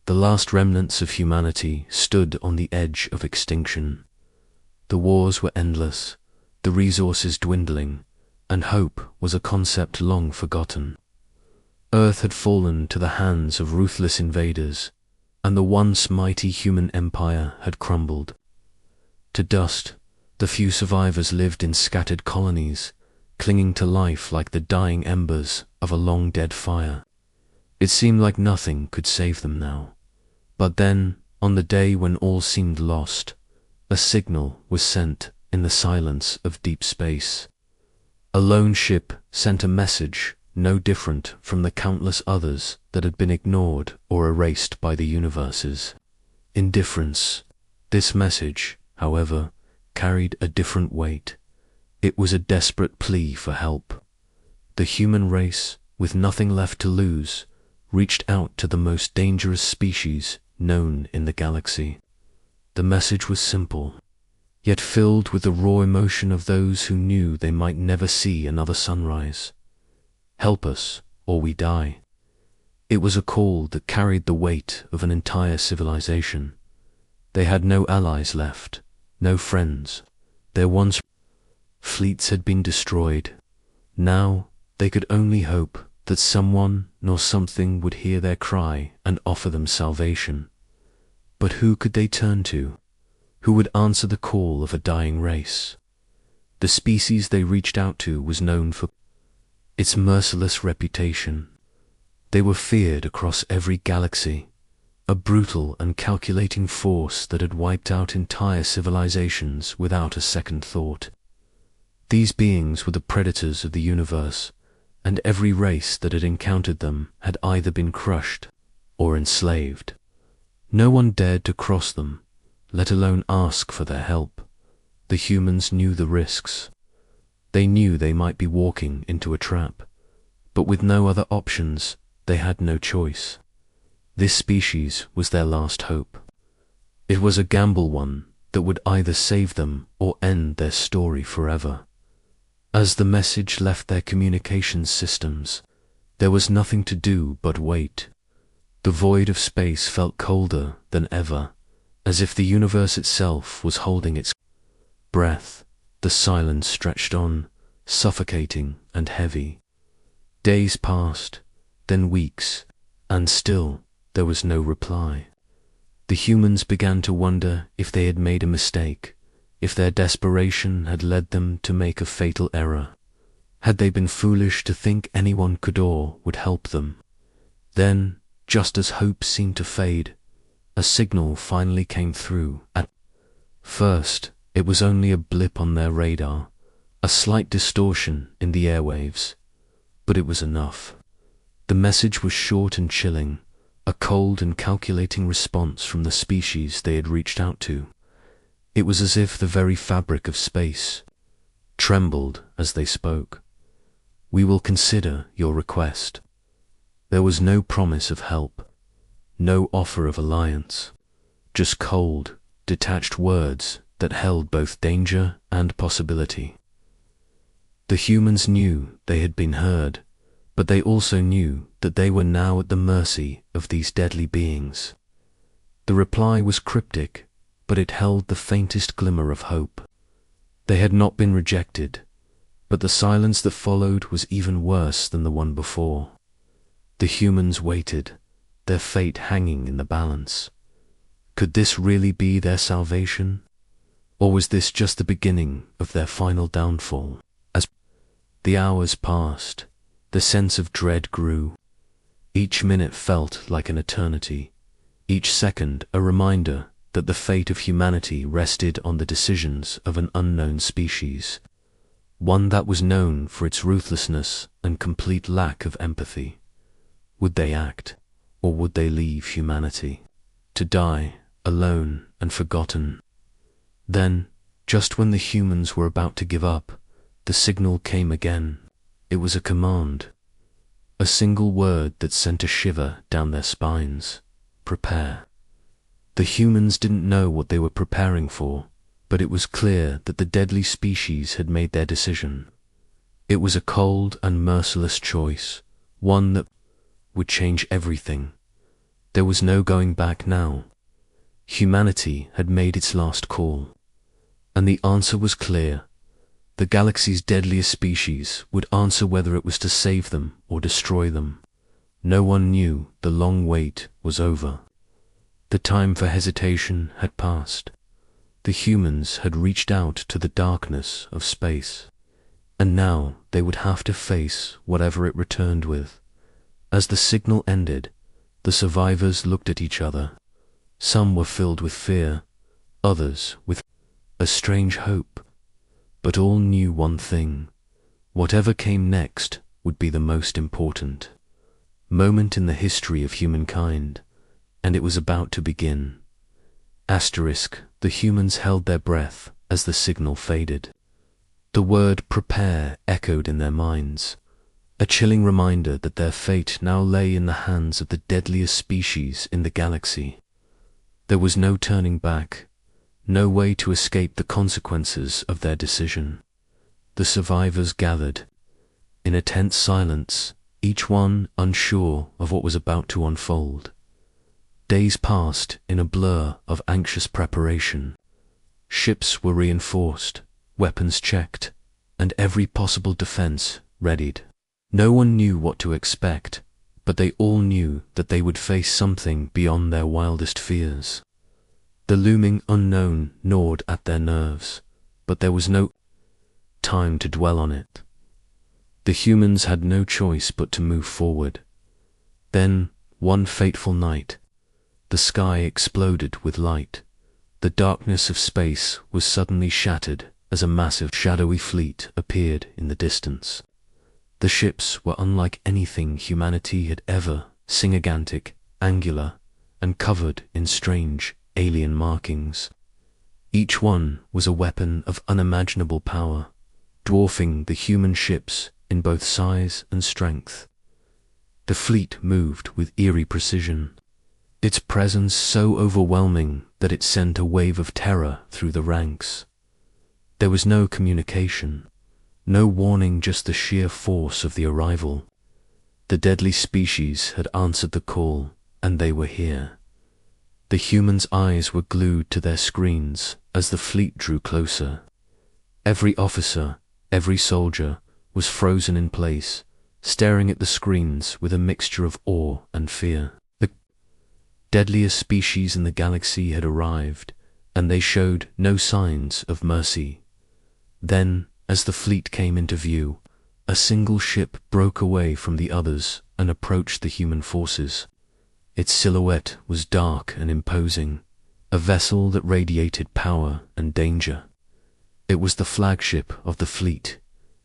The last remnants of humanity stood on the edge of extinction. The wars were endless, the resources dwindling, and hope was a concept long forgotten. Earth had fallen to the hands of ruthless invaders, and the once mighty human empire had crumbled. To dust, the few survivors lived in scattered colonies, clinging to life like the dying embers of a long-dead fire. It seemed like nothing could save them now. But then, on the day when all seemed lost, a signal was sent in the silence of deep space. A lone ship sent a message no different from the countless others that had been ignored or erased by the universe's indifference. This message, however, carried a different weight. It was a desperate plea for help. The human race, with nothing left to lose, reached out to the most dangerous species known in the galaxy. The message was simple, yet filled with the raw emotion of those who knew they might never see another sunrise. Help us, or we die. It was a call that carried the weight of an entire civilization. They had no allies left, no friends. Their once fleets had been destroyed. Now they could only hope that someone nor something would hear their cry and offer them salvation. But who could they turn to? Who would answer the call of a dying race? The species they reached out to was known for its merciless reputation. They were feared across every galaxy, a brutal and calculating force that had wiped out entire civilizations without a second thought. These beings were the predators of the universe, and every race that had encountered them had either been crushed or enslaved. No one dared to cross them, let alone ask for their help. The humans knew the risks. They knew they might be walking into a trap, but with no other options, they had no choice. This species was their last hope. It was a gamble one that would either save them or end their story forever. As the message left their communications systems, there was nothing to do but wait. The void of space felt colder than ever, as if the universe itself was holding its breath. The silence stretched on, suffocating and heavy. Days passed, then weeks, and still there was no reply. The humans began to wonder if they had made a mistake, if their desperation had led them to make a fatal error. Had they been foolish to think anyone could or would help them? Then, just as hope seemed to fade, a signal finally came through. At first, it was only a blip on their radar, a slight distortion in the airwaves, but it was enough. The message was short and chilling, a cold and calculating response from the species they had reached out to. It was as if the very fabric of space trembled as they spoke. "We will consider your request." There was no promise of help, no offer of alliance, just cold, detached words that held both danger and possibility. The humans knew they had been heard, but they also knew that they were now at the mercy of these deadly beings. The reply was cryptic, but it held the faintest glimmer of hope. They had not been rejected, but the silence that followed was even worse than the one before. The humans waited, their fate hanging in the balance. Could this really be their salvation? Or was this just the beginning of their final downfall? As the hours passed, the sense of dread grew. Each minute felt like an eternity, each second a reminder that the fate of humanity rested on the decisions of an unknown species, one that was known for its ruthlessness and complete lack of empathy. Would they act, or would they leave humanity to die alone and forgotten? Then, just when the humans were about to give up, the signal came again. It was a command, a single word that sent a shiver down their spines. Prepare. The humans didn't know what they were preparing for, but it was clear that the deadly species had made their decision. It was a cold and merciless choice, one that would change everything. There was no going back now. Humanity had made its last call. And the answer was clear. The galaxy's deadliest species would answer whether it was to save them or destroy them. No one knew the long wait was over. The time for hesitation had passed. The humans had reached out to the darkness of space, and now they would have to face whatever it returned with. As the signal ended, the survivors looked at each other. Some were filled with fear, others with a strange hope. But all knew one thing: whatever came next would be the most important moment in the history of humankind, and it was about to begin. The humans held their breath as the signal faded. The word prepare echoed in their minds, a chilling reminder that their fate now lay in the hands of the deadliest species in the galaxy. There was no turning back, no way to escape the consequences of their decision. The survivors gathered, in a tense silence, each one unsure of what was about to unfold. Days passed in a blur of anxious preparation. Ships were reinforced, weapons checked, and every possible defense readied. No one knew what to expect, but they all knew that they would face something beyond their wildest fears. The looming unknown gnawed at their nerves, but there was no time to dwell on it. The humans had no choice but to move forward. Then, one fateful night, the sky exploded with light. The darkness of space was suddenly shattered as a massive shadowy fleet appeared in the distance. The ships were unlike anything humanity had ever seen, gigantic, angular, and covered in strange, alien markings. Each one was a weapon of unimaginable power, dwarfing the human ships in both size and strength. The fleet moved with eerie precision, its presence so overwhelming that it sent a wave of terror through the ranks. There was no communication, no warning, just the sheer force of the arrival. The deadly species had answered the call, and they were here. The humans' eyes were glued to their screens as the fleet drew closer. Every officer, every soldier, was frozen in place, staring at the screens with a mixture of awe and fear. The deadliest species in the galaxy had arrived, and they showed no signs of mercy. Then, as the fleet came into view, a single ship broke away from the others and approached the human forces. Its silhouette was dark and imposing, a vessel that radiated power and danger. It was the flagship of the fleet,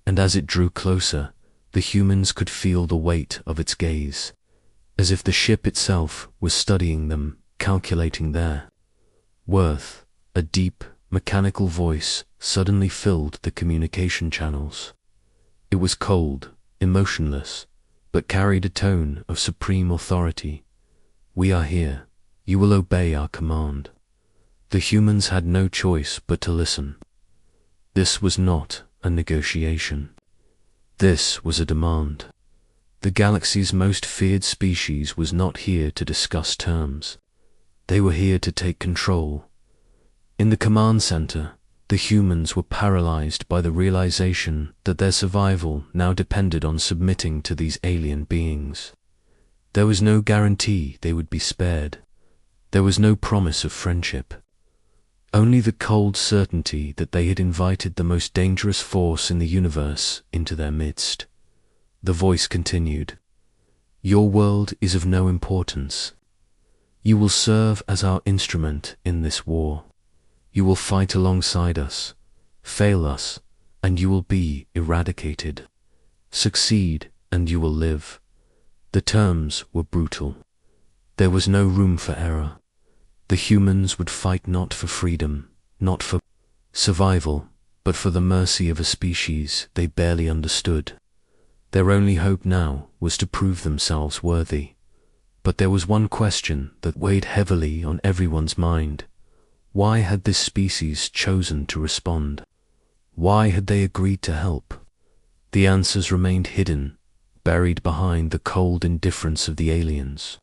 and as it drew closer, the humans could feel the weight of its gaze, as if the ship itself was studying them, calculating their worth. A deep, mechanical voice suddenly filled the communication channels. It was cold, emotionless, but carried a tone of supreme authority. "We are here. You will obey our command." The humans had no choice but to listen. This was not a negotiation. This was a demand. The galaxy's most feared species was not here to discuss terms. They were here to take control. In the command center, the humans were paralyzed by the realization that their survival now depended on submitting to these alien beings. There was no guarantee they would be spared. There was no promise of friendship. Only the cold certainty that they had invited the most dangerous force in the universe into their midst. The voice continued, "Your world is of no importance. You will serve as our instrument in this war. You will fight alongside us, fail us, and you will be eradicated. Succeed, and you will live." The terms were brutal. There was no room for error. The humans would fight not for freedom, not for survival, but for the mercy of a species they barely understood. Their only hope now was to prove themselves worthy. But there was one question that weighed heavily on everyone's mind. Why had this species chosen to respond? Why had they agreed to help? The answers remained hidden, buried behind the cold indifference of the aliens.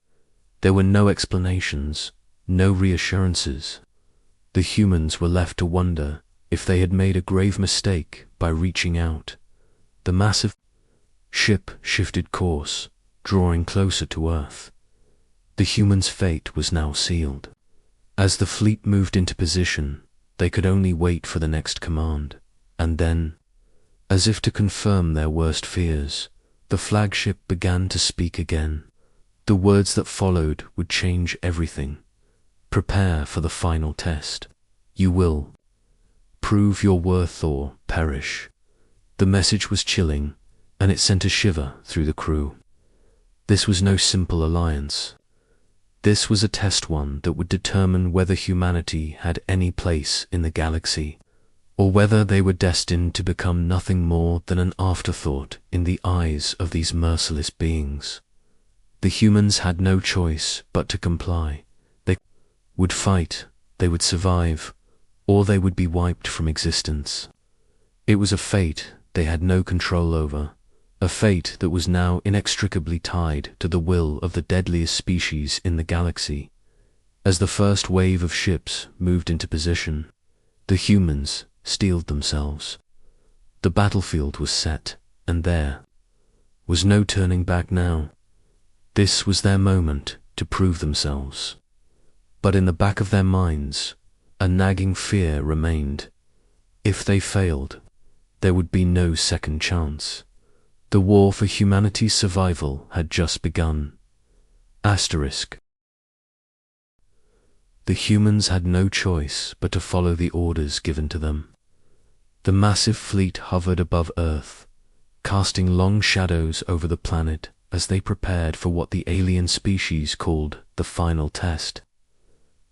There were no explanations, no reassurances. The humans were left to wonder if they had made a grave mistake by reaching out. The massive ship shifted course, drawing closer to Earth. The humans' fate was now sealed. As the fleet moved into position, they could only wait for the next command, and then, as if to confirm their worst fears, the flagship began to speak again. The words that followed would change everything. Prepare for the final test. You will prove your worth or perish. The message was chilling, and it sent a shiver through the crew. This was no simple alliance. This was a test one that would determine whether humanity had any place in the galaxy, or whether they were destined to become nothing more than an afterthought in the eyes of these merciless beings. The humans had no choice but to comply. They would fight, they would survive, or they would be wiped from existence. It was a fate they had no control over, a fate that was now inextricably tied to the will of the deadliest species in the galaxy. As the first wave of ships moved into position, the humans steeled themselves. The battlefield was set, and there was no turning back now. This was their moment to prove themselves. But in the back of their minds, a nagging fear remained. If they failed, there would be no second chance. The war for humanity's survival had just begun. Asterisk. The humans had no choice but to follow the orders given to them. The massive fleet hovered above Earth, casting long shadows over the planet as they prepared for what the alien species called the final test.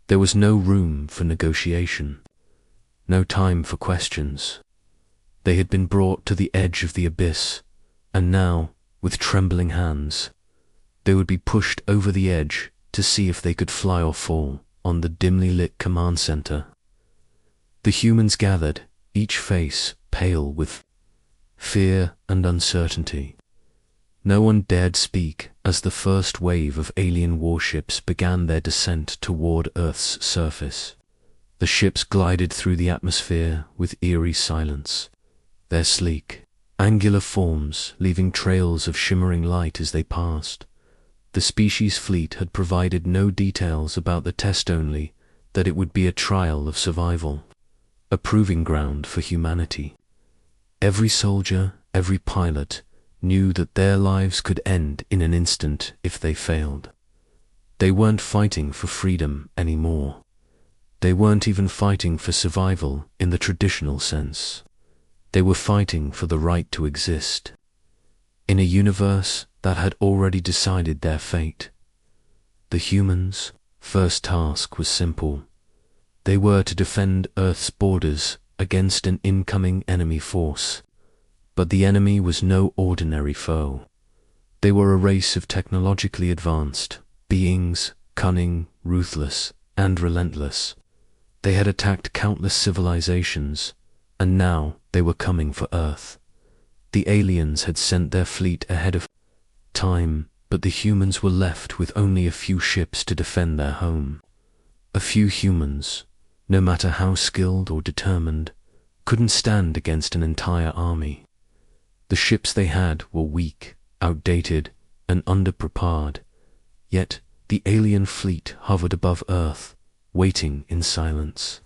There was no room for negotiation, no time for questions. They had been brought to the edge of the abyss, and now, with trembling hands, they would be pushed over the edge to see if they could fly or fall on the dimly lit command center. The humans gathered, each face pale with fear and uncertainty. No one dared speak as the first wave of alien warships began their descent toward Earth's surface. The ships glided through the atmosphere with eerie silence, their sleek, angular forms leaving trails of shimmering light as they passed. The species fleet had provided no details about the test, only that it would be a trial of survival, a proving ground for humanity. Every soldier, every pilot, knew that their lives could end in an instant if they failed. They weren't fighting for freedom anymore. They weren't even fighting for survival in the traditional sense. They were fighting for the right to exist in a universe that had already decided their fate. The humans' first task was simple. They were to defend Earth's borders against an incoming enemy force. But the enemy was no ordinary foe. They were a race of technologically advanced beings, cunning, ruthless, and relentless. They had attacked countless civilizations, and now they were coming for Earth. The aliens had sent their fleet ahead of time, but the humans were left with only a few ships to defend their home. A few humans, no matter how skilled or determined, couldn't stand against an entire army. The ships they had were weak, outdated, and underprepared, yet the alien fleet hovered above Earth, waiting in silence.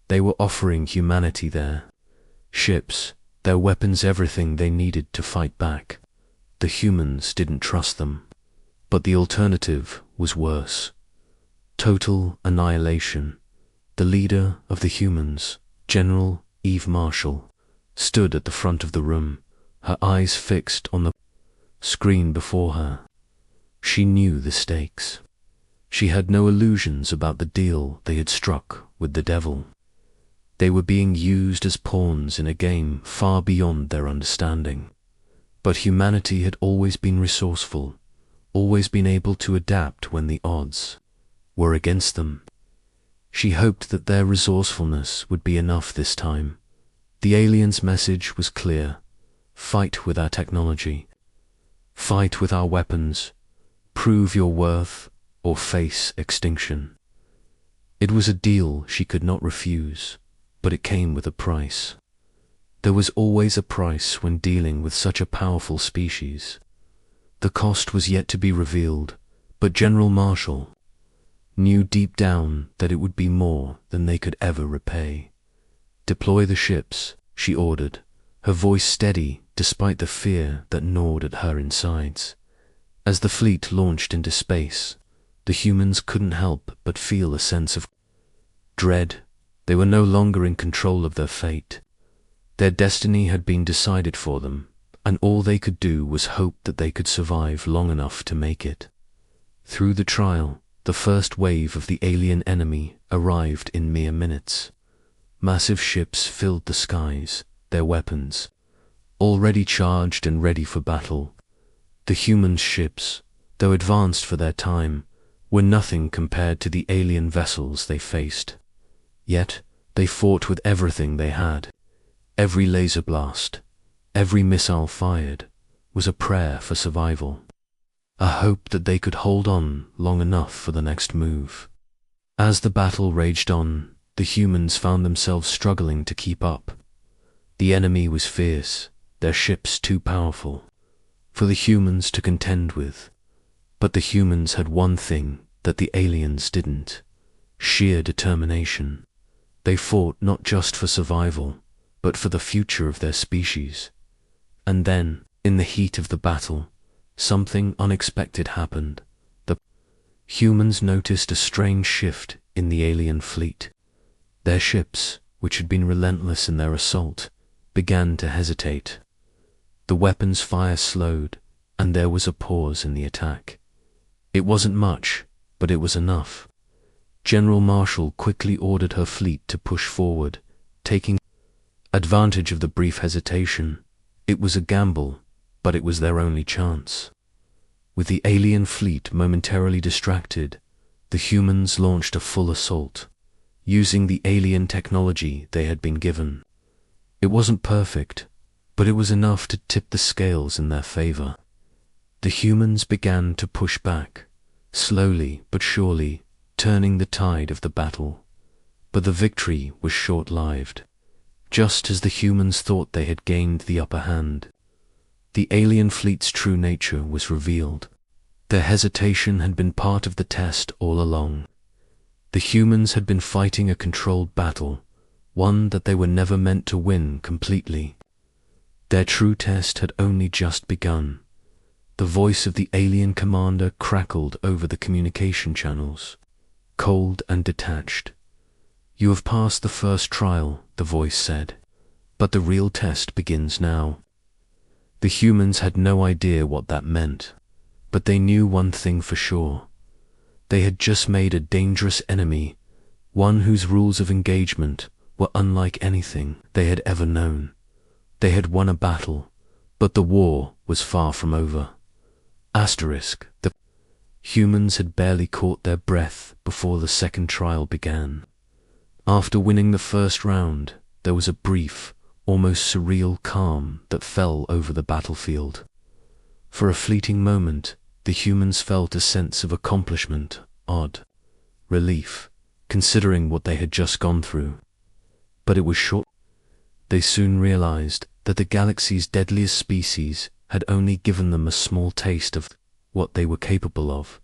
They were offering humanity their ships, their weapons, everything they needed to fight back. The humans didn't trust them, but the alternative was worse. Total annihilation. The leader of the humans, General Eve Marshall, stood at the front of the room, her eyes fixed on the screen before her. She knew the stakes. She had no illusions about the deal they had struck with the devil. They were being used as pawns in a game far beyond their understanding. But humanity had always been resourceful, always been able to adapt when the odds were against them. She hoped that their resourcefulness would be enough this time. The aliens' message was clear. Fight with our technology. Fight with our weapons. Prove your worth, or face extinction. It was a deal she could not refuse, but it came with a price. There was always a price when dealing with such a powerful species. The cost was yet to be revealed, but General Marshall knew deep down that it would be more than they could ever repay. "Deploy the ships," she ordered, her voice steady despite the fear that gnawed at her insides. As the fleet launched into space, the humans couldn't help but feel a sense of dread. They were no longer in control of their fate. Their destiny had been decided for them, and all they could do was hope that they could survive long enough to make it. Through the trial, the first wave of the alien enemy arrived in mere minutes. Massive ships filled the skies, their weapons already charged and ready for battle. The human ships, though advanced for their time, were nothing compared to the alien vessels they faced. Yet, they fought with everything they had. Every laser blast, every missile fired, was a prayer for survival, a hope that they could hold on long enough for the next move. As the battle raged on, the humans found themselves struggling to keep up. The enemy was fierce, their ships too powerful for the humans to contend with. But the humans had one thing that the aliens didn't: sheer determination. They fought not just for survival, but for the future of their species. And then, in the heat of the battle, something unexpected happened. The humans noticed a strange shift in the alien fleet. Their ships, which had been relentless in their assault, began to hesitate. The weapons' fire slowed, and there was a pause in the attack. It wasn't much, but it was enough. General Marshall quickly ordered her fleet to push forward, taking advantage of the brief hesitation. It was a gamble, but it was their only chance. With the alien fleet momentarily distracted, the humans launched a full assault, using the alien technology they had been given. It wasn't perfect, but it was enough to tip the scales in their favor. The humans began to push back, slowly but surely, turning the tide of the battle. But the victory was short-lived. Just as the humans thought they had gained the upper hand, the alien fleet's true nature was revealed. Their hesitation had been part of the test all along. The humans had been fighting a controlled battle, one that they were never meant to win completely. Their true test had only just begun. The voice of the alien commander crackled over the communication channels, cold and detached. "You have passed the first trial," the voice said, "but the real test begins now." The humans had no idea what that meant, but they knew one thing for sure. They had just made a dangerous enemy, one whose rules of engagement were unlike anything they had ever known. They had won a battle, but the war was far from over. The humans had barely caught their breath before the second trial began. After winning the first round, there was a brief, almost surreal calm that fell over the battlefield. For a fleeting moment, the humans felt a sense of accomplishment, odd relief, considering what they had just gone through. But it was short. They soon realized that the galaxy's deadliest species had only given them a small taste of what they were capable of.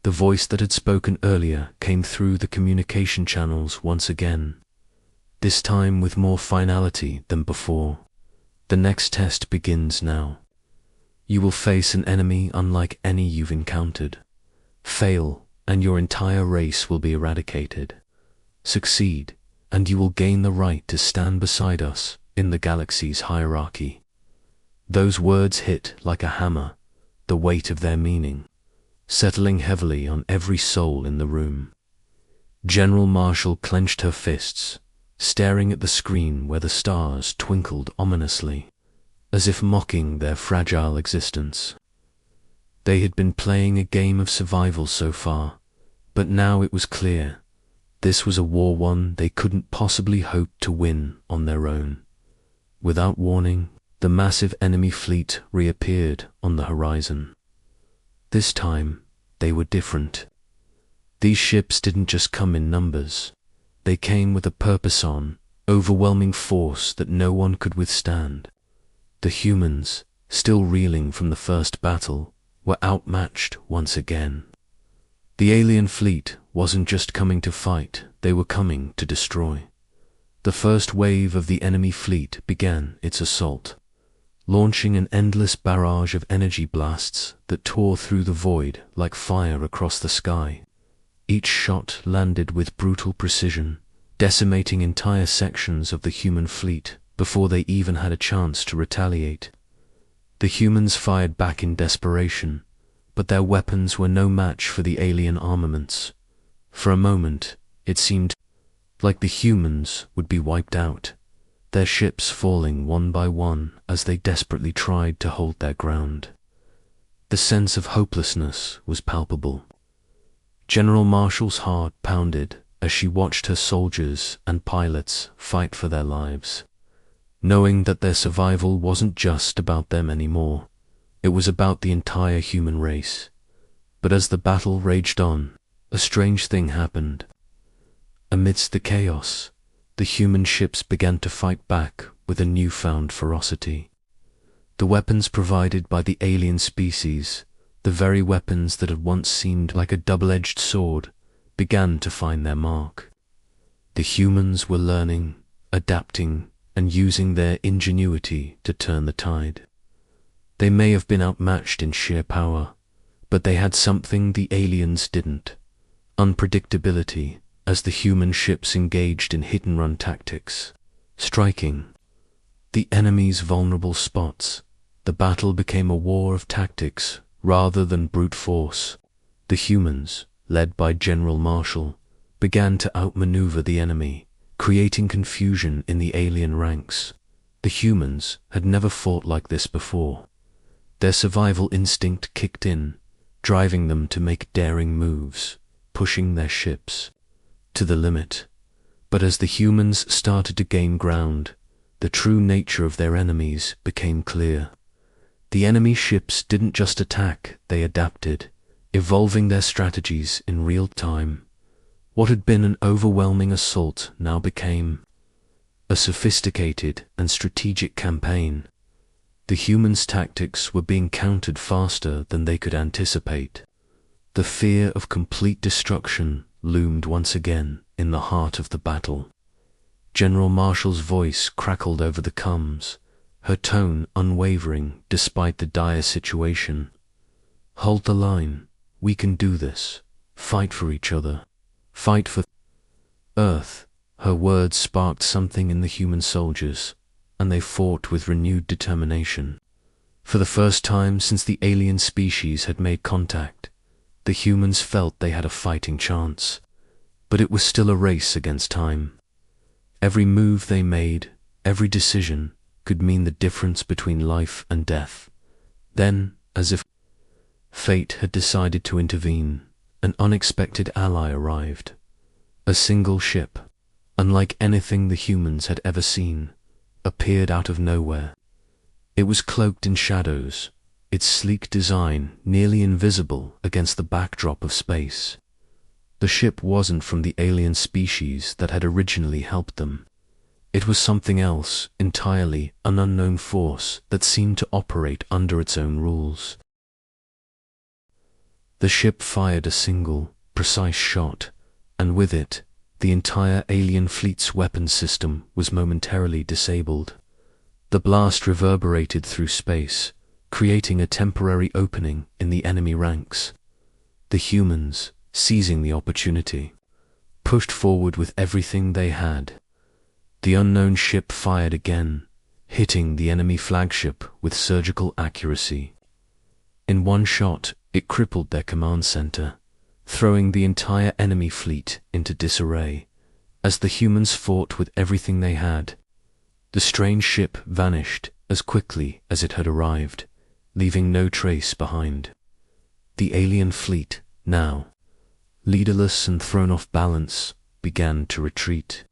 The voice that had spoken earlier came through the communication channels once again, this time with more finality than before. "The next test begins now. You will face an enemy unlike any you've encountered. Fail, and your entire race will be eradicated. Succeed, and you will gain the right to stand beside us in the galaxy's hierarchy." Those words hit like a hammer, the weight of their meaning settling heavily on every soul in the room. General Marshall clenched her fists, staring at the screen where the stars twinkled ominously, as if mocking their fragile existence. They had been playing a game of survival so far, but now it was clear this was a war one they couldn't possibly hope to win on their own. Without warning, the massive enemy fleet reappeared on the horizon. This time, they were different. These ships didn't just come in numbers. They came with a purpose, on overwhelming force that no one could withstand. The humans, still reeling from the first battle, were outmatched once again. The alien fleet wasn't just coming to fight, they were coming to destroy. The first wave of the enemy fleet began its assault, launching an endless barrage of energy blasts that tore through the void like fire across the sky. Each shot landed with brutal precision, decimating entire sections of the human fleet before they even had a chance to retaliate. The humans fired back in desperation, but their weapons were no match for the alien armaments. For a moment, it seemed like the humans would be wiped out, their ships falling one by one as they desperately tried to hold their ground. The sense of hopelessness was palpable. General Marshall's heart pounded as she watched her soldiers and pilots fight for their lives, knowing that their survival wasn't just about them anymore. It was about the entire human race. But as the battle raged on, a strange thing happened. Amidst the chaos, the human ships began to fight back with a newfound ferocity. The weapons provided by the alien species, the very weapons that had once seemed like a double-edged sword, began to find their mark. The humans were learning, adapting, and using their ingenuity to turn the tide. They may have been outmatched in sheer power, but they had something the aliens didn't: unpredictability, as the human ships engaged in hit-and-run tactics, striking the enemy's vulnerable spots. The battle became a war of tactics rather than brute force. The humans, led by General Marshall, began to outmaneuver the enemy, creating confusion in the alien ranks. The humans had never fought like this before. Their survival instinct kicked in, driving them to make daring moves, pushing their ships to the limit. But as the humans started to gain ground, the true nature of their enemies became clear. The enemy ships didn't just attack, they adapted, evolving their strategies in real time. What had been an overwhelming assault now became a sophisticated and strategic campaign. The humans' tactics were being countered faster than they could anticipate. The fear of complete destruction loomed once again in the heart of the battle. General Marshall's voice crackled over the comms, her tone unwavering despite the dire situation. "Hold the line. We can do this. Fight for each other. Fight for Earth." Her words sparked something in the human soldiers, and they fought with renewed determination. For the first time since the alien species had made contact, the humans felt they had a fighting chance. But it was still a race against time. Every move they made, every decision, could mean the difference between life and death. Then, as if fate had decided to intervene, an unexpected ally arrived. A single ship, unlike anything the humans had ever seen, appeared out of nowhere. It was cloaked in shadows, its sleek design nearly invisible against the backdrop of space. The ship wasn't from the alien species that had originally helped them. It was something else entirely, an unknown force that seemed to operate under its own rules. The ship fired a single, precise shot, and with it, the entire alien fleet's weapons system was momentarily disabled. The blast reverberated through space, creating a temporary opening in the enemy ranks. The humans, seizing the opportunity, pushed forward with everything they had. The unknown ship fired again, hitting the enemy flagship with surgical accuracy. In one shot, it crippled their command center, throwing the entire enemy fleet into disarray. As the humans fought with everything they had, the strange ship vanished as quickly as it had arrived, leaving no trace behind. The alien fleet, now leaderless and thrown off balance, began to retreat.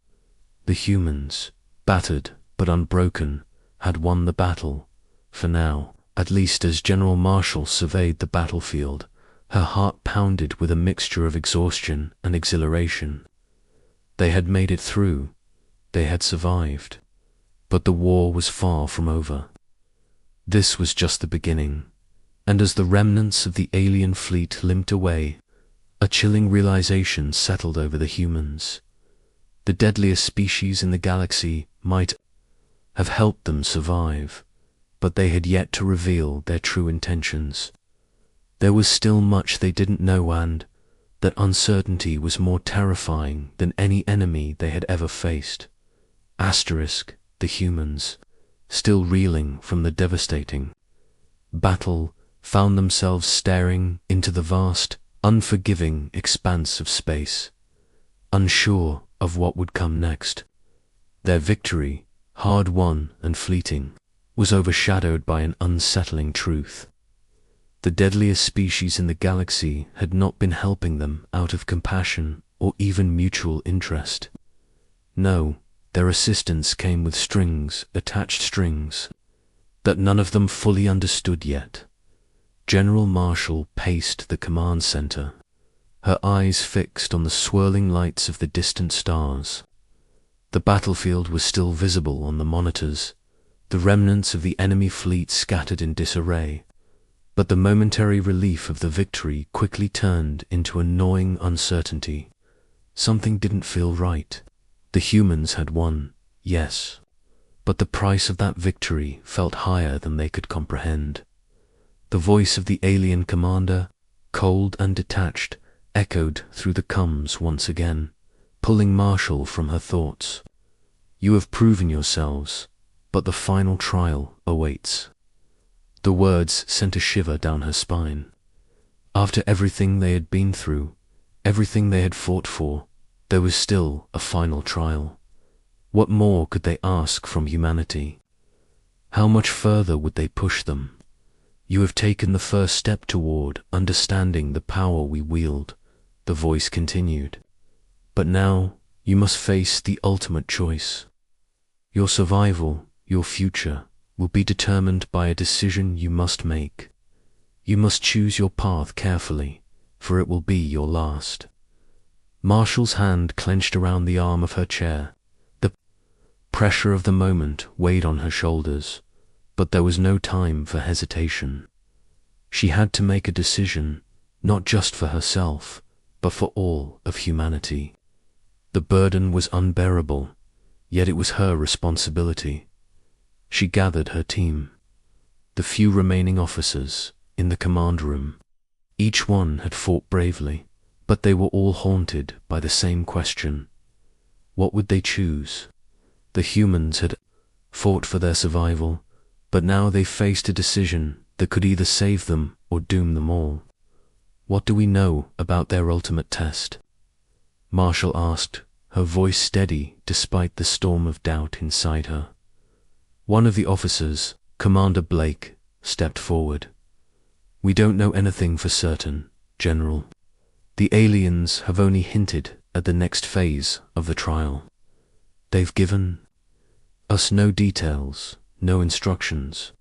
The humans, battered but unbroken, had won the battle, for now, at least. As General Marshall surveyed the battlefield, Her heart pounded with a mixture of exhaustion and exhilaration. They had made it through. They had survived. But the war was far from over. This was just the beginning, and as the remnants of the alien fleet limped away, a chilling realization settled over the humans. The deadliest species in the galaxy might have helped them survive, but they had yet to reveal their true intentions. There was still much they didn't know, and that uncertainty was more terrifying than any enemy they had ever faced. Asterisk, the humans, still reeling from the devastating battle, found themselves staring into the vast, unforgiving expanse of space, unsure of what would come next. Their victory, hard won and fleeting, was overshadowed by an unsettling truth. The deadliest species in the galaxy had not been helping them out of compassion or even mutual interest. No, their assistance came with attached strings, that none of them fully understood yet. General Marshall paced the command center, her eyes fixed on the swirling lights of the distant stars. The battlefield was still visible on the monitors, the remnants of the enemy fleet scattered in disarray, but the momentary relief of the victory quickly turned into a gnawing uncertainty. Something didn't feel right. The humans had won, yes, but the price of that victory felt higher than they could comprehend. The voice of the alien commander, cold and detached, echoed through the comms once again, pulling Marshall from her thoughts. "You have proven yourselves, but the final trial awaits." The words sent a shiver down her spine. After everything they had been through, everything they had fought for, there was still a final trial. What more could they ask from humanity? How much further would they push them? "You have taken the first step toward understanding the power we wield," the voice continued. "But now you must face the ultimate choice. Your survival, your future, will be determined by a decision you must make. You must choose your path carefully, for it will be your last." Marshall's hand clenched around the arm of her chair. The pressure of the moment weighed on her shoulders, but there was no time for hesitation. She had to make a decision, not just for herself, but for all of humanity. The burden was unbearable, yet it was her responsibility. She gathered her team, the few remaining officers, in the command room. Each one had fought bravely, but they were all haunted by the same question. What would they choose? The humans had fought for their survival, but now they faced a decision that could either save them or doom them all. "What do we know about their ultimate test?" Marshall asked, her voice steady despite the storm of doubt inside her. One of the officers, Commander Blake, stepped forward. "We don't know anything for certain, General. The aliens have only hinted at the next phase of the trial. They've given us no details, no instructions.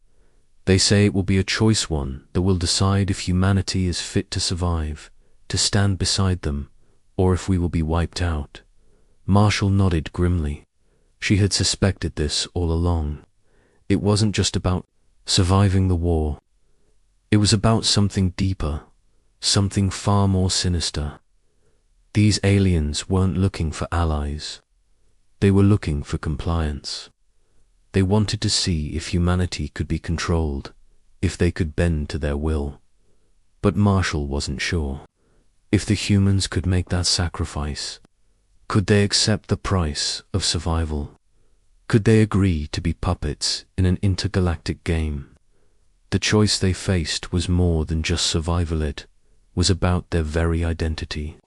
They say it will be a choice one that will decide if humanity is fit to survive, to stand beside them, or if we will be wiped out." Marshall nodded grimly. She had suspected this all along. It wasn't just about surviving the war. It was about something deeper, something far more sinister. These aliens weren't looking for allies. They were looking for compliance. They wanted to see if humanity could be controlled, if they could bend to their will. But Marshall wasn't sure. If the humans could make that sacrifice, could they accept the price of survival? Could they agree to be puppets in an intergalactic game? The choice they faced was more than just survival, it was about their very identity.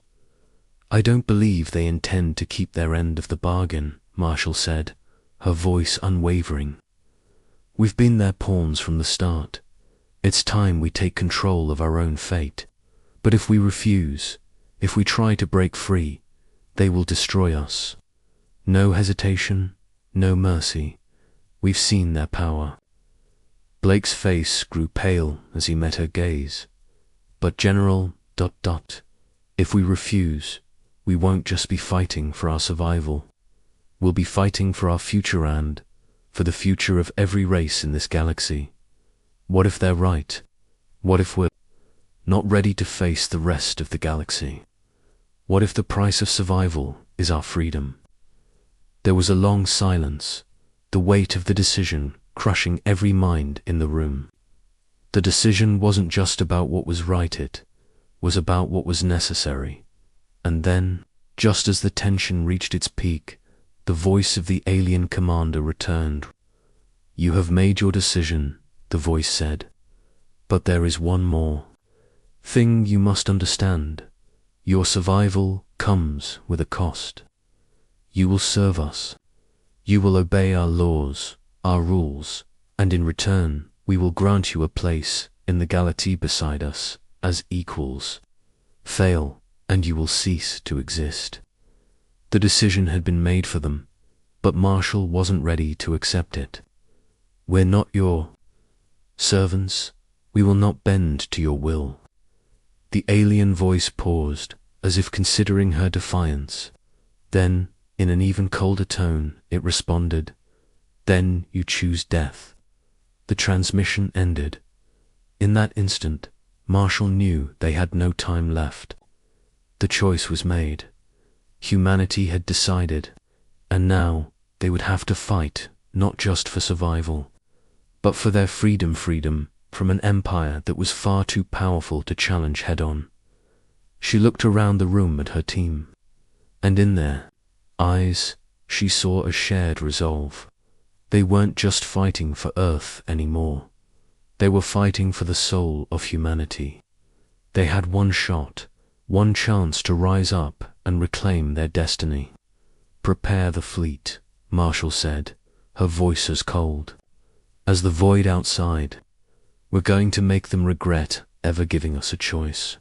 "I don't believe they intend to keep their end of the bargain," Marshall said, her voice unwavering. "We've been their pawns from the start. It's time we take control of our own fate. But if we refuse, if we try to break free, they will destroy us. No hesitation, no mercy. We've seen their power." Blake's face grew pale as he met her gaze. But General... if we refuse, we won't just be fighting for our survival. We'll be fighting for our future and for the future of every race in this galaxy. What if they're right? What if we're not ready to face the rest of the galaxy? What if the price of survival is our freedom? There was a long silence, the weight of the decision crushing every mind in the room. The decision wasn't just about what was right, it was about what was necessary. And then, just as the tension reached its peak, the voice of the alien commander returned. "You have made your decision," the voice said. "But there is one more thing you must understand. Your survival comes with a cost. You will serve us. You will obey our laws, our rules, and in return, we will grant you a place in the galaxy beside us as equals. Fail, and you will cease to exist." The decision had been made for them, but Marshall wasn't ready to accept it. "We're not your servants. We will not bend to your will." The alien voice paused, as if considering her defiance. Then, in an even colder tone, it responded, "Then you choose death." The transmission ended. In that instant, Marshall knew they had no time left. The choice was made. Humanity had decided, and now they would have to fight, not just for survival, but for their freedom from an empire that was far too powerful to challenge head-on. She looked around the room at her team, and in their eyes she saw a shared resolve. They weren't just fighting for Earth anymore. They were fighting for the soul of humanity. They had one shot, one chance to rise up and reclaim their destiny. "Prepare the fleet," Marshall said, her voice as cold as the void outside. "We're going to make them regret ever giving us a choice."